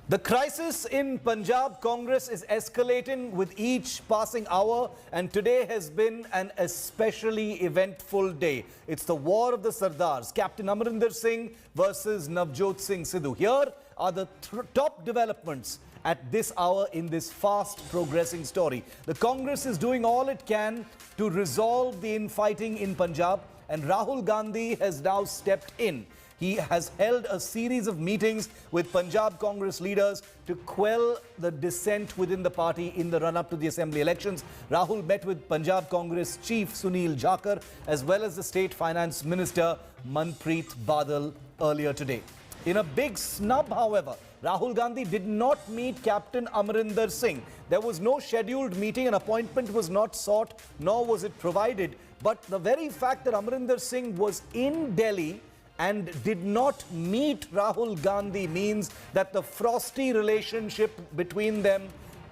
The crisis in Punjab Congress is escalating with each passing hour, and today has been an especially eventful day. It's the war of the Sardars, Captain Amarinder Singh versus Navjot Sidhu. Here are the top developments at this hour in this fast progressing story. The Congress is doing all it can to resolve the infighting in Punjab, and Rahul Gandhi has now stepped in. He has held a series of meetings with Punjab Congress leaders to quell the dissent within the party in the run-up to the assembly elections. Rahul met with Punjab Congress Chief Sunil Jakar as well as the State Finance Minister Manpreet Badal earlier today. In a big snub, however, Rahul Gandhi did not meet Captain Amarinder Singh. There was no scheduled meeting, an appointment was not sought, nor was it provided. But the very fact that Amarinder Singh was in Delhi and did not meet Rahul Gandhi means that the frosty relationship between them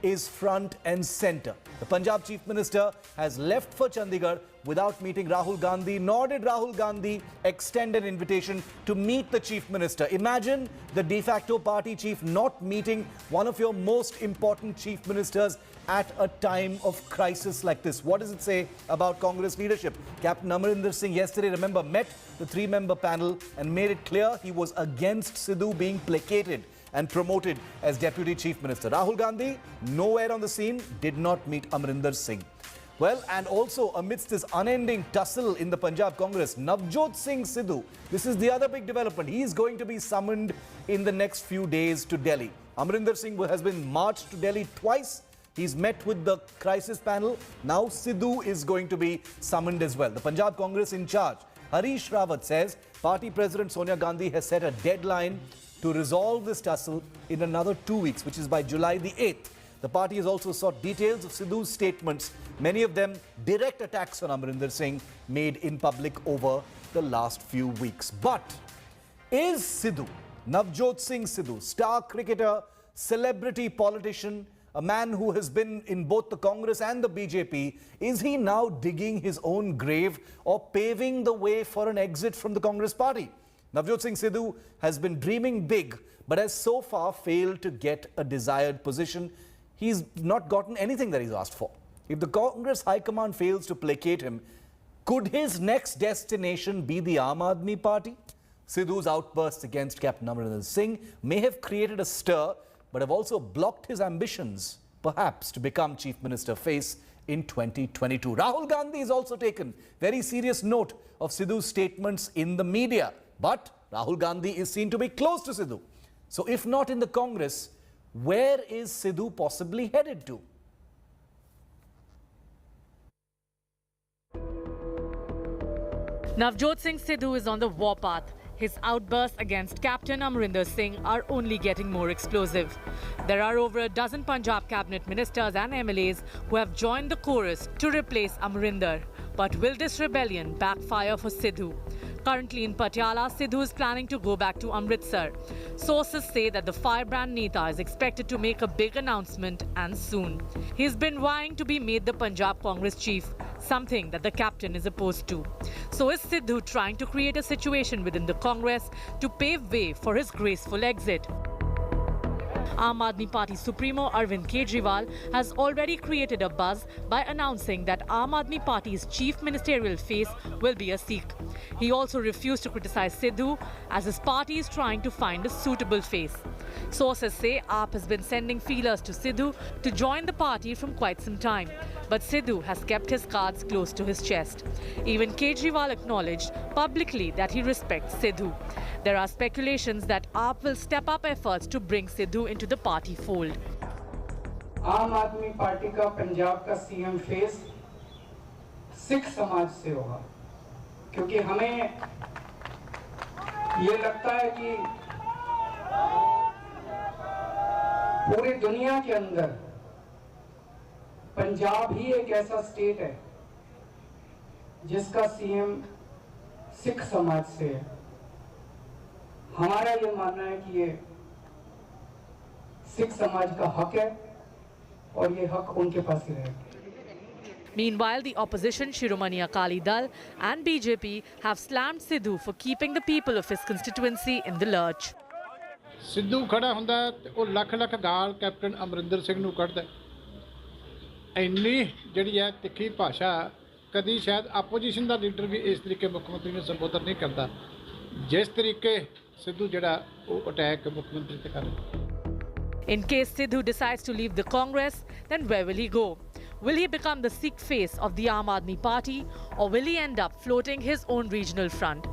is front and center. The Punjab Chief Minister has left for Chandigarh without meeting Rahul Gandhi, nor did Rahul Gandhi extend an invitation to meet the Chief Minister. Imagine the de facto party chief not meeting one of your most important chief ministers at a time of crisis like this. What does it say about Congress leadership? Captain Amarinder Singh yesterday, remember, met the three-member panel and made it clear he was against Sidhu being placated and promoted as Deputy Chief Minister. Rahul Gandhi, nowhere on the scene, did not meet Amarinder Singh. Well, and also amidst this unending tussle in the Punjab Congress, Navjot Sidhu, this is the other big development. He is going to be summoned in the next few days to Delhi. Amarinder Singh has been marched to Delhi twice. He's met with the crisis panel. Now Sidhu is going to be summoned as well. The Punjab Congress in charge, Harish Rawat, says party President Sonia Gandhi has set a deadline to resolve this tussle in another 2 weeks, which is by July the 8th. The party has also sought details of Sidhu's statements, many of them direct attacks on Amarinder Singh made in public over the last few weeks. But is Sidhu, Navjot Sidhu, star cricketer, celebrity politician, a man who has been in both the Congress and the BJP, is he now digging his own grave or paving the way for an exit from the Congress party? Navjot Sidhu has been dreaming big, but has so far failed to get a desired position. He's not gotten anything that he's asked for. If the Congress High Command fails to placate him, could his next destination be the Aadmi party? Sidhu's outbursts against Captain Amarinder Singh may have created a stir, but have also blocked his ambitions, perhaps, to become Chief Minister face in 2022. Rahul Gandhi has also taken very serious note of Sidhu's statements in the media. But Rahul Gandhi is seen to be close to Sidhu. So if not in the Congress, where is Sidhu possibly headed to? Navjot Sidhu is on the warpath. His outbursts against Captain Amarinder Singh are only getting more explosive. There are over a dozen Punjab cabinet ministers and MLAs who have joined the chorus to replace Amarinder. But will this rebellion backfire for Sidhu? Currently in Patiala, Sidhu is planning to go back to Amritsar. Sources say that the firebrand Neta is expected to make a big announcement, and soon. He's been vying to be made the Punjab Congress chief, something that the captain is opposed to. So is Sidhu trying to create a situation within the Congress to pave way for his graceful exit? Aam Aadmi Party Supremo Arvind Kejriwal has already created a buzz by announcing that Aam Aadmi Party's chief ministerial face will be a Sikh. He also refused to criticize Sidhu as his party is trying to find a suitable face. Sources say AAP has been sending feelers to Sidhu to join the party from quite some time. But Sidhu has kept his cards close to his chest. Even Kejriwal acknowledged publicly that he respects Sidhu. There are speculations that AAP will step up efforts to bring Sidhu into the party fold. आम आदमी party का पंजाब का CM face Sikh समाज से होगा, क्योंकि हमें ये लगता है कि पूरी दुनिया के अंदर पंजाब ही एक ऐसा स्टेट है जिसका सीएम सिख समाज से है। हमारा ये मानना है कि ये सिख समाज का हक है और ये हक उनके पास ही रहेगा। Meanwhile, the opposition Shiromani Akali Dal and BJP have slammed Sidhu for keeping the people of his constituency in the lurch. Sidhu खड़ा हुंदा ते वो लख लख गाल कैप्टन अमरिंदर सिंह नूं कढदा इन्नी जिहड़ी है तिखी भाषा कदी शायद आपोजिशन का लीडर भी इस तरीके मुख्यमंत्री ने संबोधन नहीं करता जिस तरीके सिद्धू जिहड़ा वो अटैक मुख्यमंत्री ते कर रहा। In case Sidhu decides to leave the Congress, then where will he go? Will he become the Sikh face of the Aadmi party, or will he end up floating his own regional front?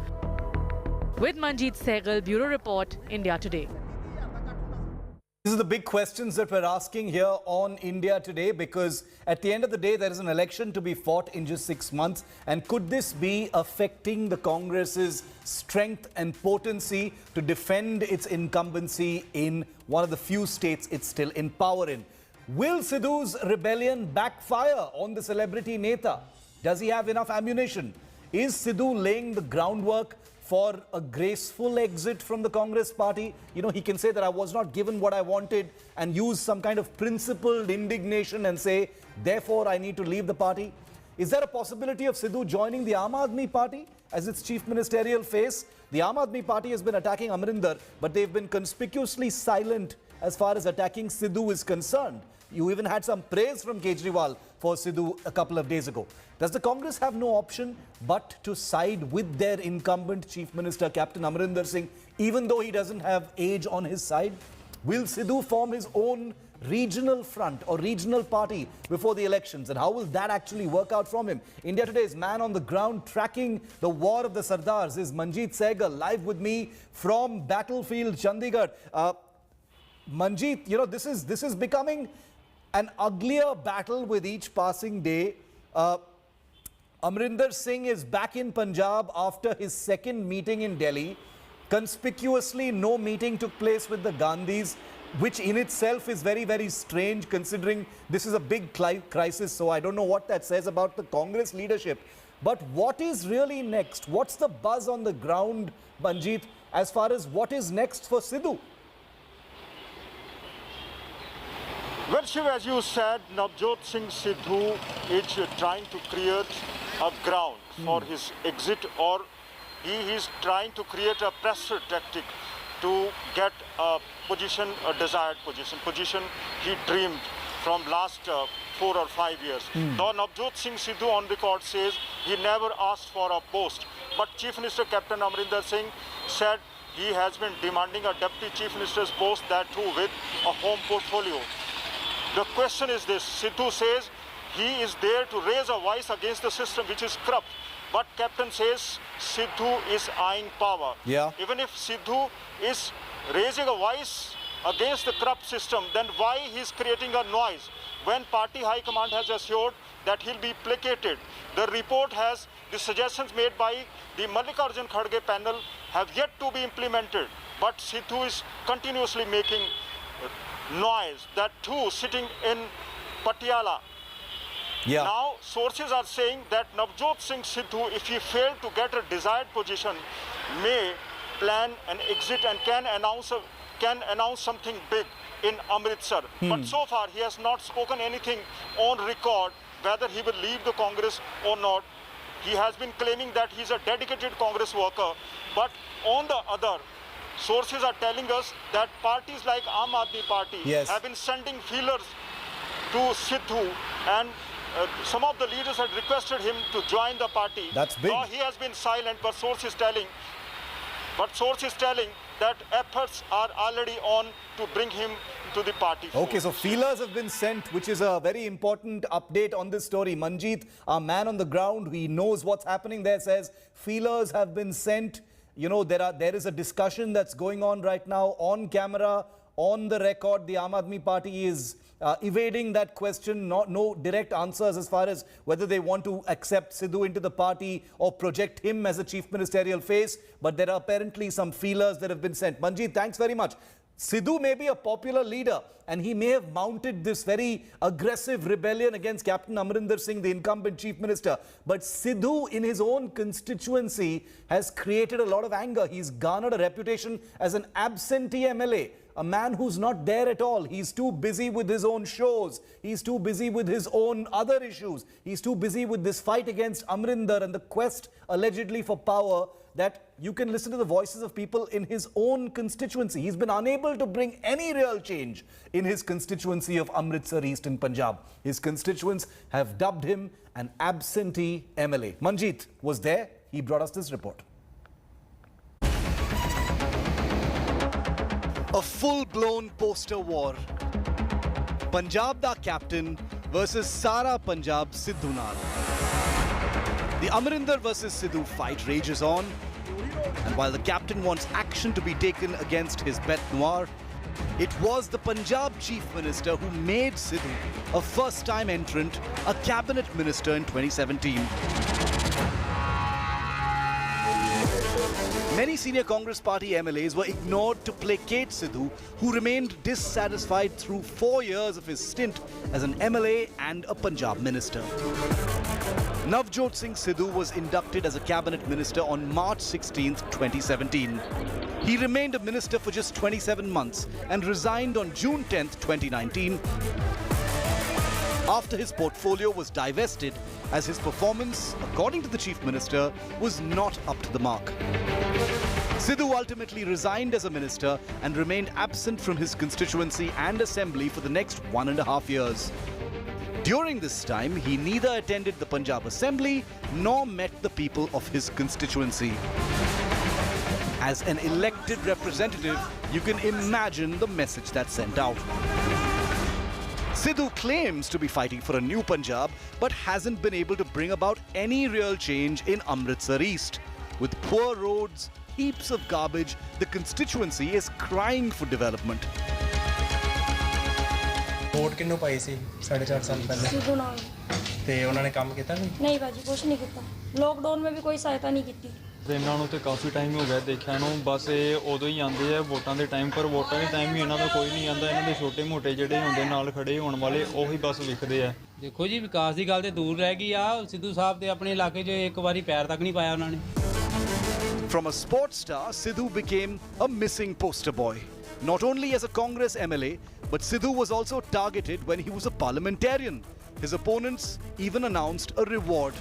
With Manjeet Sehgal, Bureau Report, India Today. These are the big questions that we're asking here on India Today, because at the end of the day, there is an election to be fought in just 6 months. And could this be affecting the Congress's strength and potency to defend its incumbency in one of the few states it's still in power in? Will Sidhu's rebellion backfire on the celebrity Neta? Does he have enough ammunition? Is Sidhu laying the groundwork for a graceful exit from the Congress party? You know, he can say that I was not given what I wanted and use some kind of principled indignation and say, therefore, I need to leave the party. Is there a possibility of Sidhu joining the Aadmi party as its chief ministerial face? The Aadmi party has been attacking Amarinder, but they've been conspicuously silent as far as attacking Sidhu is concerned. You even had some praise from Kejriwal for Sidhu a couple of days ago. Does the Congress have no option but to side with their incumbent Chief Minister, Captain Amarinder Singh, even though he doesn't have age on his side? Will Sidhu form his own regional front or regional party before the elections? And how will that actually work out from him? India Today's man on the ground tracking the war of the Sardars is Manjeet Sehgal, live with me from battlefield Chandigarh. Manjeet, you know, this is becoming an uglier battle with each passing day. Amarinder Singh is back in Punjab after his second meeting in Delhi. Conspicuously, no meeting took place with the Gandhis, which in itself is very, very strange considering this is a big crisis. So I don't know what that says about the Congress leadership. But what is really next? What's the buzz on the ground, Manjeet, as far as what is next for Sidhu? Well, Shiv, as you said, Navjot Sidhu is trying to create a ground for his exit, or he is trying to create a pressure tactic to get a position, a desired position he dreamed from last 4 or 5 years. Now, Navjot Sidhu on record says he never asked for a post, but Chief Minister Captain Amarinder Singh said he has been demanding a Deputy Chief Minister's post, that too with a home portfolio. The question is this: Sidhu says he is there to raise a voice against the system which is corrupt. But Captain says Sidhu is eyeing power. Yeah. Even if Sidhu is raising a voice against the corrupt system, then why he is creating a noise when party high command has assured that he'll be placated? The report has the suggestions made by the Mallikarjun Kharge panel have yet to be implemented. But Sidhu is continuously making noise, that too sitting in Patiala. Yeah. Now sources are saying that Navjot Sidhu, if he failed to get a desired position, may plan an exit and can announce something big in Amritsar. But so far he has not spoken anything on record whether he will leave the Congress or not. He has been claiming that he's a dedicated Congress worker, but on the other, sources are telling us that parties like Aadmi party have been sending feelers to Sidhu, and some of the leaders had requested him to join the party. That's big. Now he has been silent, but sources telling that efforts are already on to bring him to the party. Okay, so feelers have been sent, which is a very important update on this story. Manjeet, our man on the ground, he knows what's happening there, says feelers have been sent. You know, there is a discussion that's going on right now on camera, on the record. The Aadmi party is evading that question, no direct answers as far as whether they want to accept Sidhu into the party or project him as a chief ministerial face. But there are apparently some feelers that have been sent. Manjeet, thanks very much. Sidhu may be a popular leader and he may have mounted this very aggressive rebellion against Captain Amarinder Singh, the incumbent chief minister. But Sidhu in his own constituency has created a lot of anger. He's garnered a reputation as an absentee MLA, a man who's not there at all. He's too busy with his own shows. He's too busy with his own other issues. He's too busy with this fight against Amarinder and the quest allegedly for power that you can listen to the voices of people in his own constituency. He's been unable to bring any real change in his constituency of Amritsar East in Punjab. His constituents have dubbed him an absentee MLA. Manjeet was there. He brought us this report. A full-blown poster war. Punjab da captain versus Sara Punjab Sidhu Nal. The Amarinder versus Sidhu fight rages on, and while the captain wants action to be taken against his bête noire, it was the Punjab Chief Minister who made Sidhu a first-time entrant, a cabinet minister in 2017. Many senior Congress party MLAs were ignored to placate Sidhu, who remained dissatisfied through 4 years of his stint as an MLA and a Punjab minister. Navjot Sidhu was inducted as a cabinet minister on March 16, 2017. He remained a minister for just 27 months and resigned on June 10, 2019, after his portfolio was divested as his performance, according to the Chief Minister, was not up to the mark. Sidhu ultimately resigned as a minister and remained absent from his constituency and assembly for the next 1.5 years. During this time, he neither attended the Punjab Assembly nor met the people of his constituency. As an elected representative, you can imagine the message that sent out. Sidhu claims to be fighting for a new Punjab, but hasn't been able to bring about any real change in Amritsar East. With poor roads, heaps of garbage, the constituency is crying for development. Vote किन्नू पाई सी 4.5 साल पहले सिद्धू नाल ते उन्होंने काम किया नहीं भाजी कुछ नहीं किया लॉकडाउन में भी कोई सहायता नहीं की ਤੇ ਇਹਨਾਂ ਨੂੰ ਤੇ ਕਾਫੀ ਟਾਈਮ ਹੋ ਗਿਆ ਦੇਖਿਆ ਨੂੰ ਬਸ ਇਹ ਉਦੋਂ ਹੀ ਆਉਂਦੇ ਆ ਵੋਟਾਂ ਦੇ ਟਾਈਮ ਪਰ ਵੋਟਾਂ ਦੇ ਟਾਈਮ ਵੀ ਇਹਨਾਂ ਦਾ ਕੋਈ ਨਹੀਂ ਆਉਂਦਾ ਇਹਨਾਂ ਦੇ ਛੋਟੇ ਮੋਟੇ ਜਿਹੜੇ ਹੁੰਦੇ ਨਾਲ ਖੜੇ ਹੋਣ ਵਾਲੇ ਉਹੀ ਬਸ ਵਿਖਦੇ ਆ ਦੇਖੋ ਜੀ ਵਿਕਾਸ ਦੀ ਗੱਲ ਤੇ ਦੂਰ ਰਹਿ ਗਈ ਆ ਸਿੱਧੂ ਸਾਹਿਬ ਤੇ ਆਪਣੇ ਇਲਾਕੇ 'ਚ ਇੱਕ ਵਾਰੀ ਪੈਰ ਤੱਕ ਨਹੀਂ ਪਾਇਆ ਉਹਨਾਂ ਨੇ From a sports star, Sidhu became a missing poster boy. Not only as a Congress MLA, but Sidhu was also targeted when he was a parliamentarian. His opponents even announced a reward.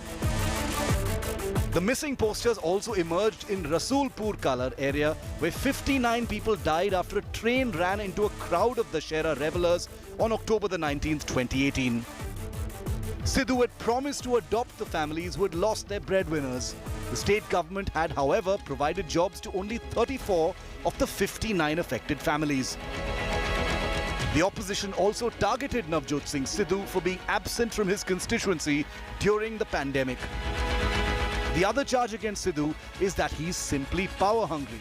The missing posters also emerged in Rasulpur Kalar area, where 59 people died after a train ran into a crowd of the Shera revelers on October the 19th, 2018. Sidhu had promised to adopt the families who had lost their breadwinners. The state government had, however, provided jobs to only 34 of the 59 affected families. The opposition also targeted Navjot Sidhu for being absent from his constituency during the pandemic. The other charge against Sidhu is that he's simply power hungry.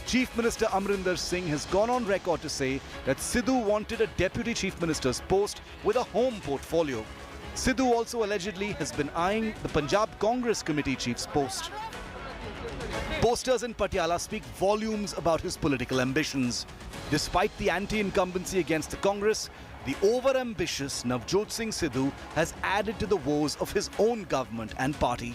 Chief Minister Amarinder Singh has gone on record to say that Sidhu wanted a deputy chief minister's post with a home portfolio. Sidhu also allegedly has been eyeing the Punjab Congress committee chief's post. Posters in Patiala speak volumes about his political ambitions. Despite the anti-incumbency against the Congress, the over-ambitious Navjot Sidhu has added to the woes of his own government and party.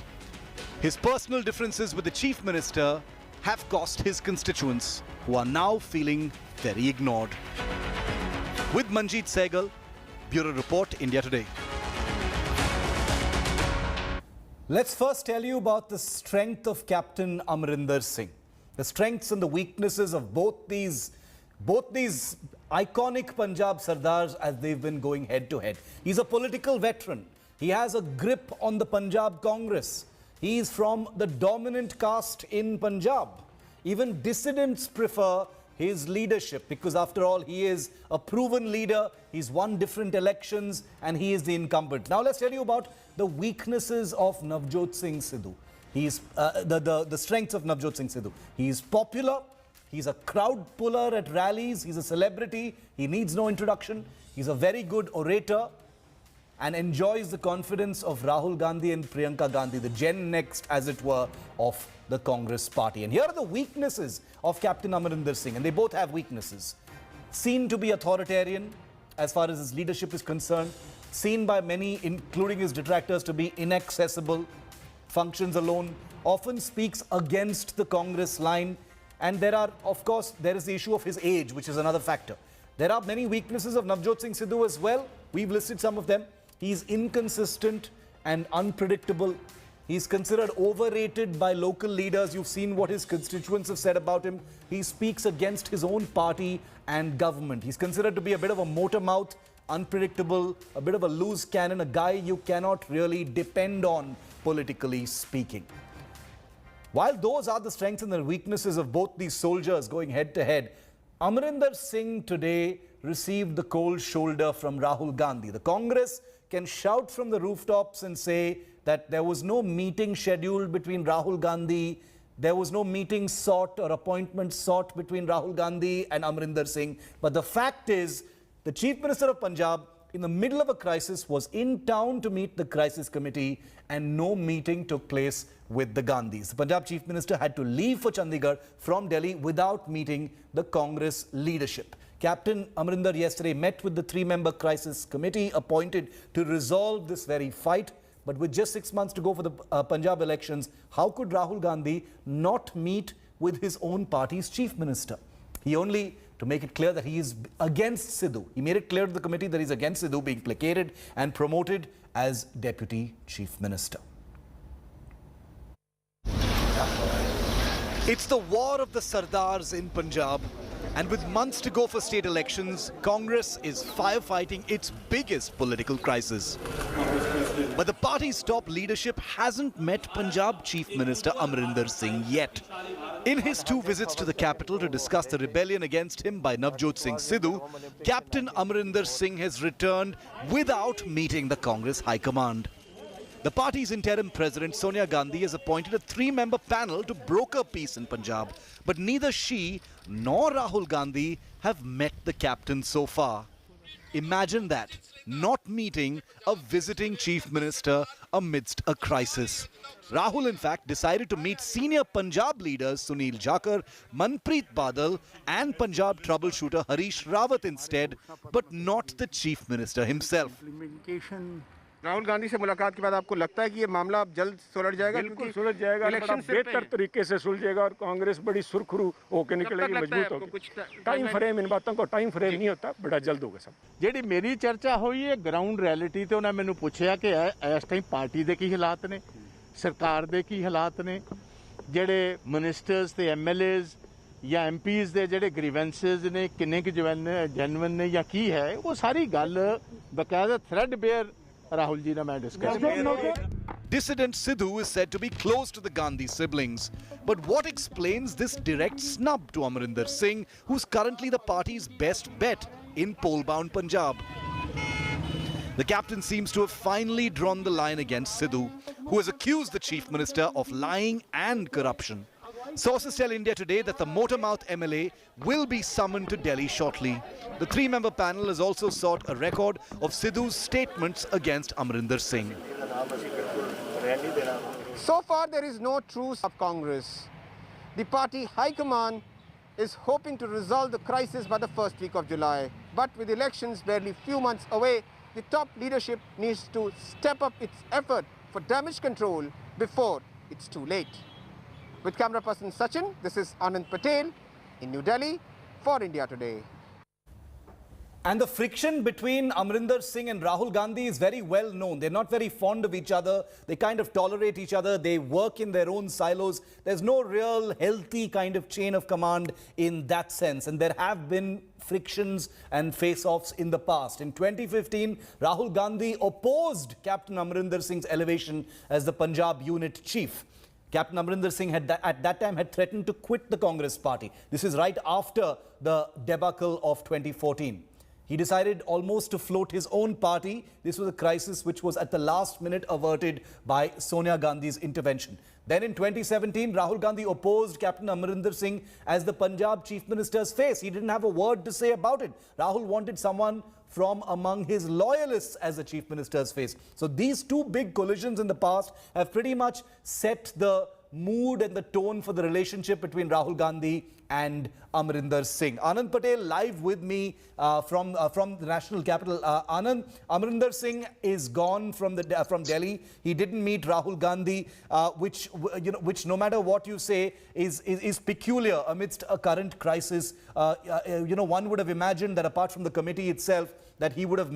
His personal differences with the Chief Minister have cost his constituents, who are now feeling very ignored. With Manjeet Sehgal, Bureau Report, India Today. Let's first tell you about the strength of Captain Amarinder Singh. The strengths and the weaknesses of both these iconic Punjab Sardars as they've been going head to head. He's a political veteran. He has a grip on the Punjab Congress. He is from the dominant caste in Punjab. Even dissidents prefer his leadership because, after all, he is a proven leader. He's won different elections and he is the incumbent. Now let's tell you about the weaknesses of Navjot Sidhu. He's the strengths of Navjot Sidhu. He's popular. He's a crowd puller at rallies. He's a celebrity. He needs no introduction. He's a very good orator and enjoys the confidence of Rahul Gandhi and Priyanka Gandhi, the Gen Next, as it were, of the Congress party. And here are the weaknesses of Captain Amarinder Singh, and they both have weaknesses. Seen to be authoritarian as far as his leadership is concerned, seen by many, including his detractors, to be inaccessible, functions alone, often speaks against the Congress line, and there is the issue of his age, which is another factor. There are many weaknesses of Navjot Sidhu as well. We've listed some of them. He's inconsistent and unpredictable. He's considered overrated by local leaders. You've seen what his constituents have said about him. He speaks against his own party and government. He's considered to be a bit of a motor mouth, unpredictable, a bit of a loose cannon, a guy you cannot really depend on, politically speaking. While those are the strengths and the weaknesses of both these soldiers going head to head, Amarinder Singh today received the cold shoulder from Rahul Gandhi. The Congress can shout from the rooftops and say that there was no meeting scheduled between Rahul Gandhi, there was no meeting sought or appointment sought between Rahul Gandhi and Amarinder Singh. But the fact is, the Chief Minister of Punjab, in the middle of a crisis, was in town to meet the crisis committee and no meeting took place with the Gandhis. The Punjab Chief Minister had to leave for Chandigarh from Delhi without meeting the Congress leadership. Captain Amarinder yesterday met with the three-member crisis committee appointed to resolve this very fight. But with just 6 months to go for the Punjab elections, how could Rahul Gandhi not meet with his own party's chief minister? He only, to make it clear that he is against Sidhu. He made it clear to the committee that he's against Sidhu being placated and promoted as deputy chief minister. It's the war of the Sardars in Punjab. And with months to go for state elections, Congress is firefighting its biggest political crisis. But the party's top leadership hasn't met Punjab Chief Minister Amarinder Singh yet. In his 2 visits to the capital to discuss the rebellion against him by Navjot Sidhu, Captain Amarinder Singh has returned without meeting the Congress High Command. The party's interim president Sonia Gandhi has appointed a 3-member panel to broker peace in Punjab. But neither she nor Rahul Gandhi have met the captain so far. Imagine that, not meeting a visiting chief minister amidst a crisis. Rahul, in fact, decided to meet senior Punjab leaders Sunil Jakar, Manpreet Badal and Punjab troubleshooter Harish Rawat instead, but not the chief minister himself. Rahul Gandhi से मुलाकात के बाद आपको लगता है कि ये मामला अब जल्द सुलझ जाएगा? बिल्कुल सुलझ जाएगा, बड़ा बेहतर तरीके से सुलझेगा और कांग्रेस बड़ी सुरखरू होकर निकलेगी, मजबूत होगी। टाइम फ्रेम, इन बातों को टाइम फ्रेम नहीं होता, बड़ा जल्द होगा सब। ਜਿਹੜੀ ਮੇਰੀ ਚਰਚਾ ਹੋਈ ਹੈ ਗਰਾਊਂਡ ਰਿਐਲਿਟੀ ਤੇ ਉਹਨਾਂ ਮੈਨੂੰ ਪੁੱਛਿਆ ਕਿ ਇਸ ਟਾਈਮ ਪਾਰਟੀ ਦੇ ਕੀ ਹਾਲਾਤ ਨੇ, ਸਰਕਾਰ ਦੇ ਕੀ ਹਾਲਾਤ ਨੇ, ਜਿਹੜੇ ਮਿਨਿਸਟਰਸ ਤੇ ਐਮਐਲਏਜ਼ ਜਾਂ ਐਮਪੀਜ਼ ਦੇ ਜਿਹੜੇ ਗ੍ਰੀਵੈਂਸਸ ਨੇ ਕਿੰਨੇ ਕੁ ਜੈਨੂਇਨ ਨੇ ਜਾਂ ਕੀ ਹੈ, ਉਹ ਸਾਰੀ ਗੱਲ ਬਕਾਇਦਾ threadbare Rahul ji and I discussed. Dissident Sidhu is said to be close to the Gandhi siblings. But what explains this direct snub to Amarinder Singh, who's currently the party's best bet in poll-bound Punjab? The captain seems to have finally drawn the line against Sidhu, who has accused the chief minister of lying and corruption. Sources tell India Today that the motor-mouth MLA will be summoned to Delhi shortly. The 3-member panel has also sought a record of Sidhu's statements against Amarinder Singh. So far there is no truce of Congress. The party high command is hoping to resolve the crisis by the first week of July. But with elections barely few months away, the top leadership needs to step up its effort for damage control before it's too late. With camera person Sachin, this is Anand Patel in New Delhi for India Today. And the friction between Amarinder Singh and Rahul Gandhi is very well known. They're not very fond of each other. They kind of tolerate each other. They work in their own silos. There's no real healthy kind of chain of command in that sense. And there have been frictions and face-offs in the past. In 2015, Rahul Gandhi opposed Captain Amarinder Singh's elevation as the Punjab unit chief. Captain Amarinder Singh at that time had threatened to quit the Congress party. This is right after the debacle of 2014. He decided almost to float his own party. This was a crisis which was at the last minute averted by Sonia Gandhi's intervention. Then in 2017, Rahul Gandhi opposed Captain Amarinder Singh as the Punjab Chief Minister's face. He didn't have a word to say about it. Rahul wanted someone from among his loyalists as the Chief Minister's face. So these two big collisions in the past have pretty much set the mood and the tone for the relationship between Rahul Gandhi and Amarinder Singh. Anand Patel live with me from the national capital. Anand, Amarinder Singh is gone from Delhi. He didn't meet Rahul Gandhi, which no matter what you say is peculiar amidst a current crisis. One would have imagined that apart from the committee itself, that he would have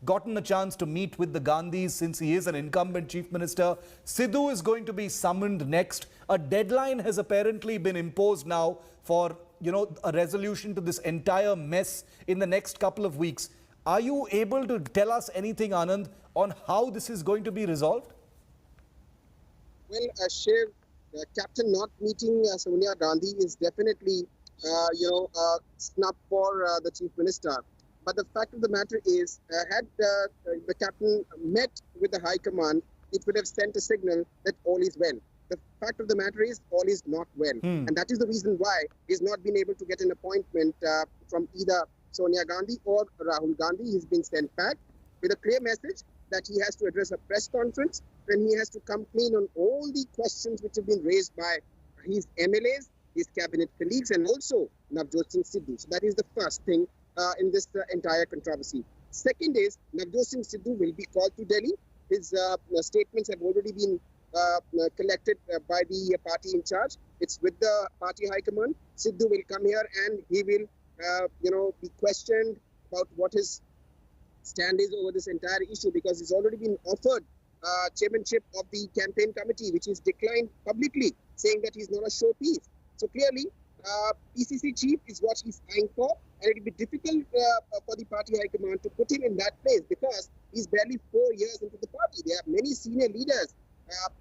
gotten a chance to meet with the Gandhis since he is an incumbent chief minister. Sidhu is going to be summoned next. A deadline has apparently been imposed now for, a resolution to this entire mess in the next couple of weeks. Are you able to tell us anything, Anand, on how this is going to be resolved? Well, Shiv, Captain not meeting Sonia Gandhi is definitely, a snub for the chief minister. But the fact of the matter is, had the captain met with the High Command, it would have sent a signal that all is well. The fact of the matter is, all is not well. And that is the reason why he's not been able to get an appointment from either Sonia Gandhi or Rahul Gandhi. He's been sent back with a clear message that he has to address a press conference and he has to come clean on all the questions which have been raised by his MLAs, his cabinet colleagues, and also Navjot Sidhu. So that is the first thing in this entire controversy. Second is, Navjot Sidhu will be called to Delhi. His statements have already been collected by the party in charge. It's with the party high command. Sidhu will come here and he will, be questioned about what his stand is over this entire issue, because he's already been offered chairmanship of the campaign committee, which is declined publicly, saying that he's not a showpiece. So clearly, PCC chief is what he's eyeing for, and it will be difficult for the party high command to put him in that place because he's barely 4 years into the party. There are many senior leaders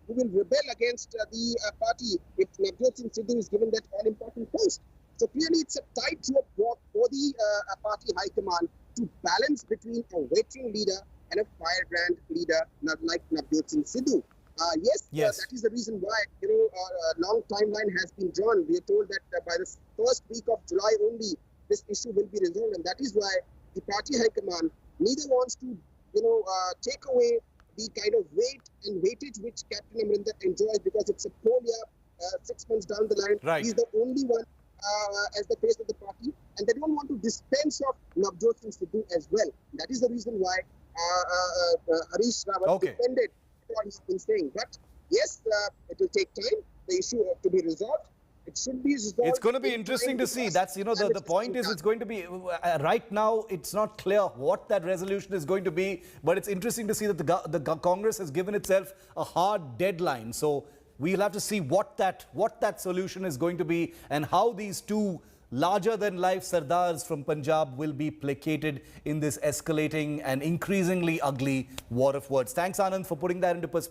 who will rebel against the party if Navjot Sidhu is given that all-important post. So clearly, it's a tightrope walk for the party high command to balance between a veteran leader and a firebrand leader like Navjot Sidhu. Yes. That is the reason why a long timeline has been drawn. We are told that by the first week of July only, this issue will be resolved, and that is why the party high command neither wants to take away the kind of weight and weightage which Captain Amarinder enjoys, because it's a poll year 6 months down the line. Right. He's the only one as the face of the party, and they don't want to dispense of Navjot Sidhu as well. That is the reason why Harish Rawat defended what he's been saying. But yes, it will take time. The issue to be resolved. It should be resolved. It's going to be interesting to see. That's, the point is, it's going to be, right now, it's not clear what that resolution is going to be, but it's interesting to see that the Congress has given itself a hard deadline. So we'll have to see what that solution is going to be and how these two larger-than-life Sardars from Punjab will be placated in this escalating and increasingly ugly war of words. Thanks, Anand, for putting that into perspective.